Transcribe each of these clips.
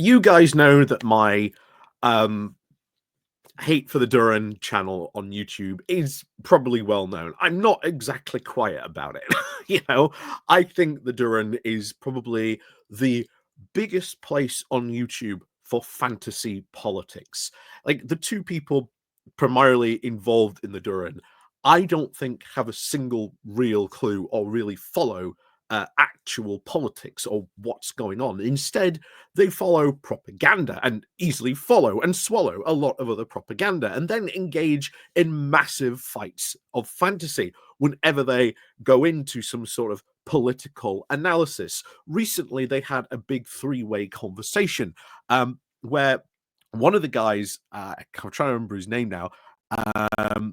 you guys know that my um, hate for the Duran channel on YouTube is probably well known. I'm not exactly quiet about it. I think the Duran is probably the biggest place on YouTube for fantasy politics. Like the two people primarily involved in the Duran, I don't think have a single real clue or really follow actual politics or what's going on. Instead, they follow propaganda and easily follow and swallow a lot of other propaganda and then engage in massive fights of fantasy whenever they go into some sort of political analysis. Recently, they had a big three-way conversation where one of the guys, I'm trying to remember his name now, um,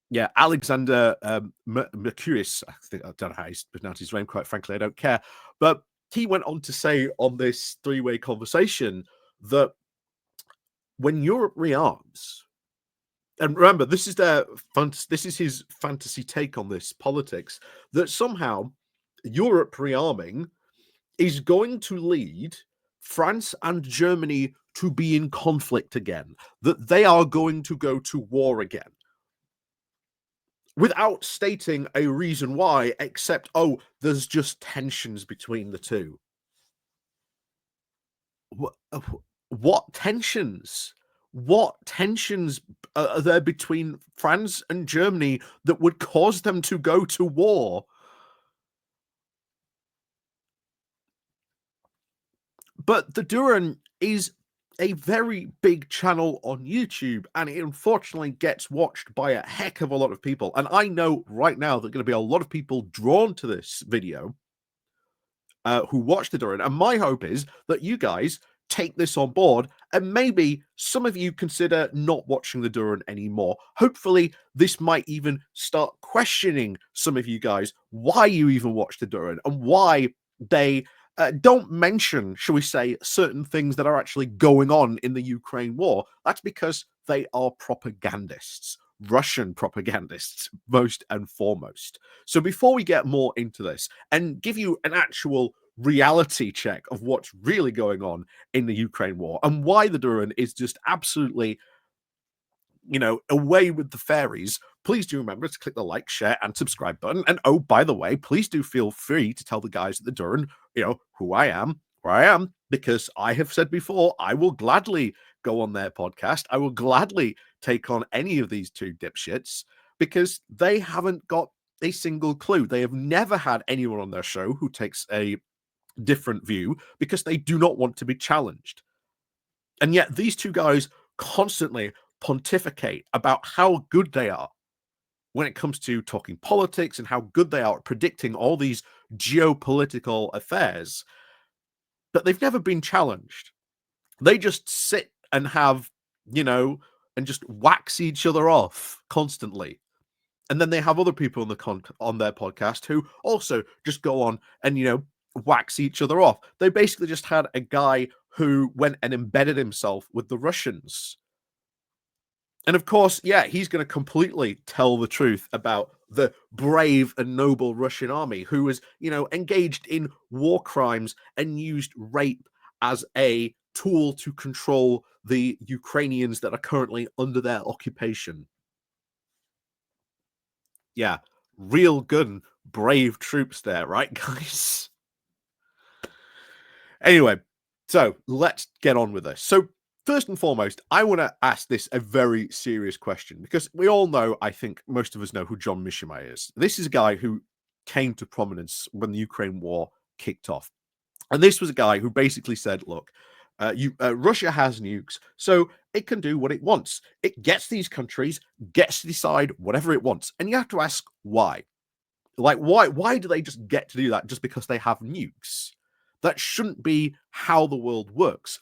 yeah, Alexander Mercurius. I don't know how he's pronounced his name, quite frankly, I don't care. But he went on to say on this three-way conversation that when Europe rearms, and remember, this is his fantasy take on this politics, that somehow Europe rearming is going to lead France and Germany to be in conflict again, that they are going to go to war again, without stating a reason why, except, oh, there's just tensions between the two. What tensions? What tensions are there between France and Germany that would cause them to go to war? But the Duran is a very big channel on YouTube, and it unfortunately gets watched by a heck of a lot of people. And I know right now there are going to be a lot of people drawn to this video who watch the Duran. And my hope is that you guys take this on board and maybe some of you consider not watching the Duran anymore. Hopefully, this might even start questioning some of you guys why you even watch the Duran and why they don't mention, shall we say, certain things that are actually going on in the Ukraine war. That's because they are propagandists, Russian propagandists, most and foremost. So before we get more into this and give you an actual reality check of what's really going on in the Ukraine war and why the Duran is just absolutely, away with the fairies, please do remember to click the like, share, and subscribe button. And oh, by the way, please do feel free to tell the guys at the Duran, who I am, where I am, because I have said before, I will gladly go on their podcast. I will gladly take on any of these two dipshits because they haven't got a single clue. They have never had anyone on their show who takes a different view because they do not want to be challenged. And yet these two guys constantly pontificate about how good they are when it comes to talking politics and how good they are at predicting all these geopolitical affairs, but they've never been challenged. They just sit and have, and just wax each other off constantly. And then they have other people on their podcast who also just go on and, wax each other off. They basically just had a guy who went and embedded himself with the Russians. And of course, yeah, he's going to completely tell the truth about the brave and noble Russian army who was, engaged in war crimes and used rape as a tool to control the Ukrainians that are currently under their occupation. Yeah, real good and brave troops there, right, guys? Anyway, so let's get on with this. So first and foremost, I want to ask this a very serious question because we all know, I think most of us know who John Mearsheimer is. This is a guy who came to prominence when the Ukraine war kicked off. And this was a guy who basically said, look, Russia has nukes, so it can do what it wants. It gets these countries, gets to decide whatever it wants. And you have to ask why. Like, why do they just get to do that just because they have nukes? That shouldn't be how the world works.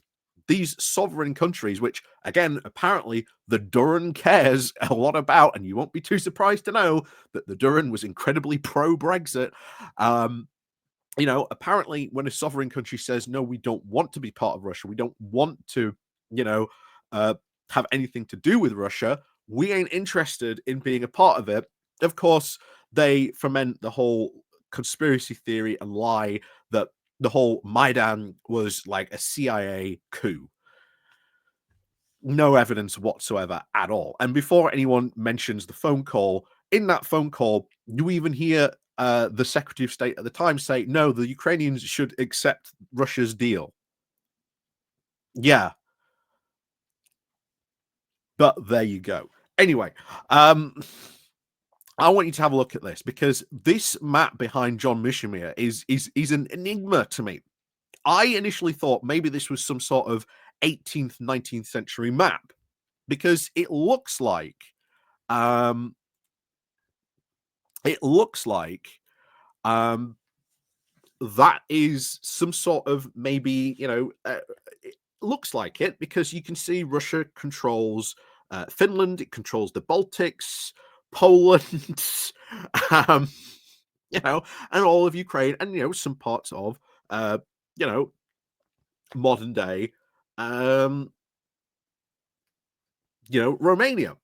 These sovereign countries, which, again, apparently the Duran cares a lot about, and you won't be too surprised to know that the Duran was incredibly pro-Brexit. Apparently when a sovereign country says, no, we don't want to be part of Russia, we don't want to, have anything to do with Russia, we ain't interested in being a part of it. Of course, they foment the whole conspiracy theory and lie that the whole Maidan was like a CIA coup. No evidence whatsoever at all. And before anyone mentions the phone call, in that phone call, you even hear the Secretary of State at the time say, no, the Ukrainians should accept Russia's deal. Yeah, but there you go. Anyway, I want you to have a look at this because this map behind John Mearsheimer is an enigma to me. I initially thought maybe this was some sort of 18th, 19th century map because um it looks like um that is some sort of maybe, it looks like it because you can see Russia controls Finland, it controls the Baltics, Poland, um, you know, and all of Ukraine, and some parts of uh, you know, modern day, um, Romania.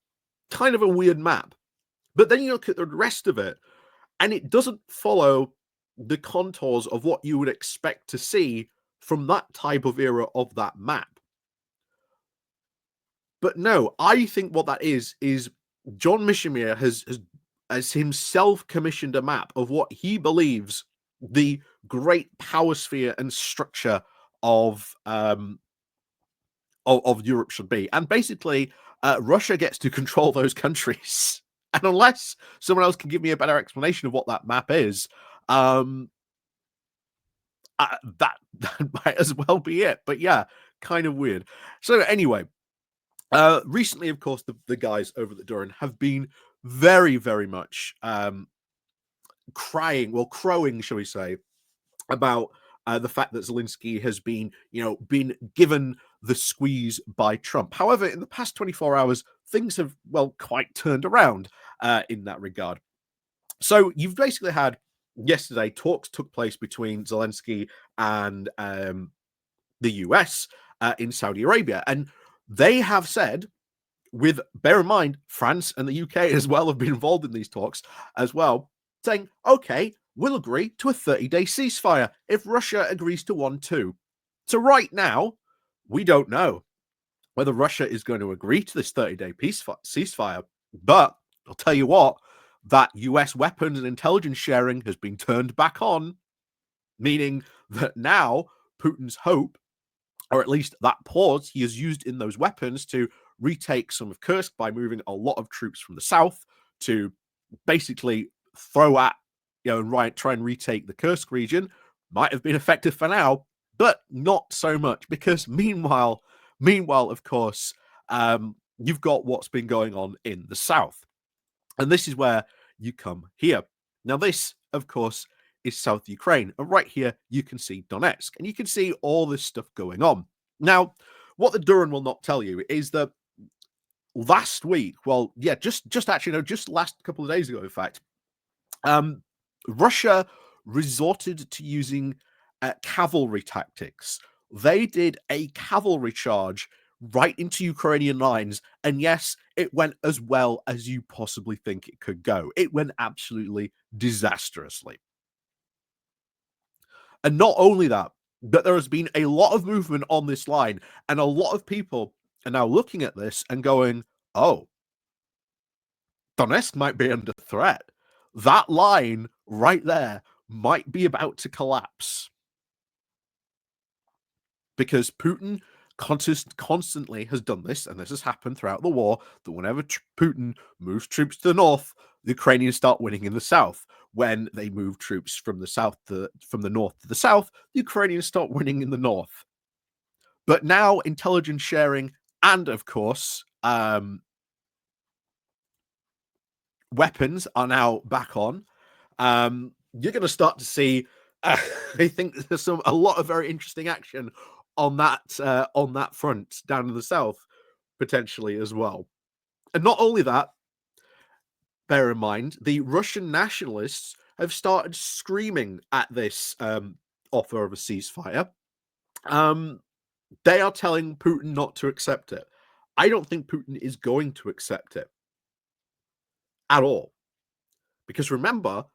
Kind of a weird map. But then you look at the rest of it, and it doesn't follow the contours of what you would expect to see from that type of era of that map. But no, I think what that is John Mearsheimer has himself commissioned a map of what he believes the great power sphere and structure of Europe should be. And basically, Russia gets to control those countries. And unless someone else can give me a better explanation of what that map is, um, that might as well be it. But yeah, kind of weird. So anyway, recently, of course, the guys over at Duran have been very, very much crowing, shall we say, about the fact that Zelensky has been given the squeeze by Trump. However, in the past 24 hours, things have quite turned around in that regard. So you've basically had yesterday talks took place between Zelensky and the US in Saudi Arabia, and they have said, with bear in mind, France and the UK as well have been involved in these talks as well, saying, okay, we'll agree to a 30-day ceasefire if Russia agrees to one too. So right now, we don't know whether Russia is going to agree to this 30-day ceasefire, but I'll tell you what, that US weapons and intelligence sharing has been turned back on, meaning that now Putin's hope, or at least that pause he has used in those weapons to retake some of Kursk by moving a lot of troops from the south to basically throw at, and try and retake the Kursk region, might have been effective for now, but not so much because meanwhile, of course, you've got what's been going on in the south. And this is where you come here. Now, this, of course, is South Ukraine. And right here, you can see Donetsk. And you can see all this stuff going on. Now, what the Duran will not tell you is that last week, just actually, no, just last couple of days ago, in fact, Russia resorted to using cavalry tactics. They did a cavalry charge right into Ukrainian lines, and yes, it went as well as you possibly think it could go. It went absolutely disastrously. And not only that, but there has been a lot of movement on this line, and a lot of people are now looking at this and going, oh, Donetsk might be under threat. That line right there might be about to collapse. Because Putin constantly has done this, and this has happened throughout the war, that whenever Putin moves troops to the north, the Ukrainians start winning in the south. When they move troops from the north to the south, the Ukrainians start winning in the north. But now intelligence sharing and, of course, weapons are now back on. You're going to start to see, I think there's a lot of very interesting action on that front down in the south, potentially as well. And not only that, bear in mind, the Russian nationalists have started screaming at this offer of a ceasefire. They are telling Putin not to accept it. I don't think Putin is going to accept it at all. Because remember,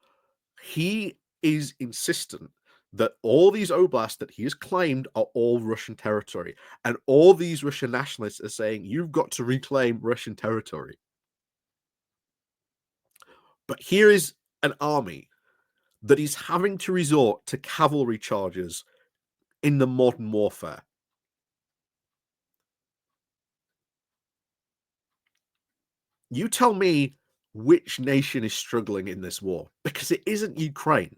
he is insistent that all these oblasts that he has claimed are all Russian territory. And all these Russian nationalists are saying, you've got to reclaim Russian territory. But here is an army that is having to resort to cavalry charges in the modern warfare. You tell me which nation is struggling in this war, because it isn't Ukraine.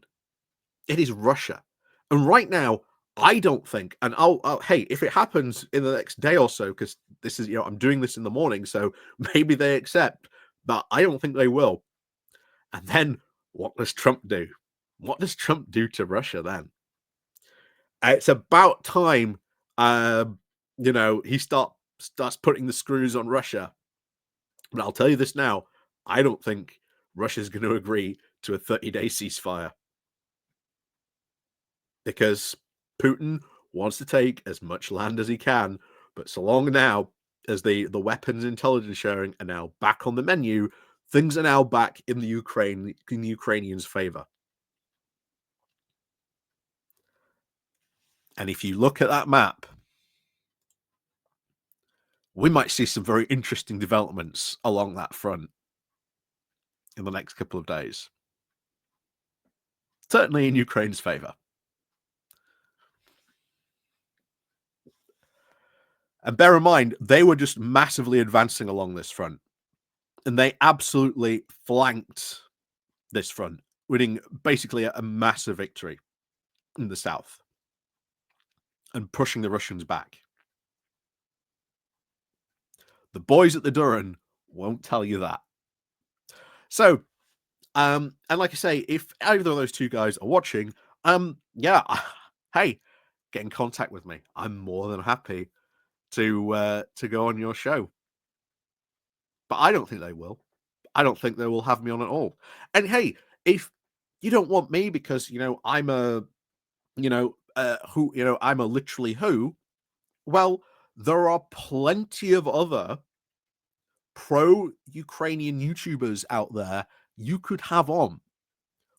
It is Russia. And right now, I don't think, and hey, if it happens in the next day or so, because this is, I'm doing this in the morning, so maybe they accept, but I don't think they will. And then what does Trump do? What does Trump do to Russia then? It's about time, he starts putting the screws on Russia. But I'll tell you this now, I don't think Russia's going to agree to a 30-day ceasefire, because Putin wants to take as much land as he can, but so long now as the weapons intelligence sharing are now back on the menu, things are now back in the Ukrainians' favor. And if you look at that map, we might see some very interesting developments along that front in the next couple of days. Certainly in Ukraine's favor. And bear in mind, they were just massively advancing along this front. And they absolutely flanked this front, winning basically a massive victory in the south and pushing the Russians back. The boys at the Duran won't tell you that. So, and like I say, if either of those two guys are watching, yeah, hey, get in contact with me. I'm more than happy to go on your show. But I don't think they will. I don't think they will have me on at all. And hey, if you don't want me because I'm a I'm a literally who, well, there are plenty of other pro-Ukrainian YouTubers out there you could have on.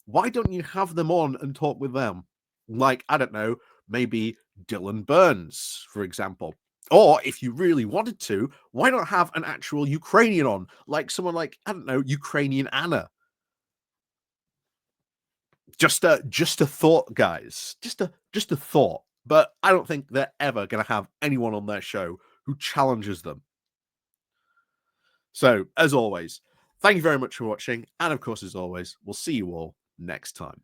Why don't you have them on and talk with them? Like, I don't know, maybe Dylan Burns, for example. Or if you really wanted to, why not have an actual Ukrainian on? Like someone like, I don't know, Ukrainian Anna. Just a thought, guys. Just a thought. But I don't think they're ever going to have anyone on their show who challenges them. So, as always, thank you very much for watching. And of course, as always, we'll see you all next time.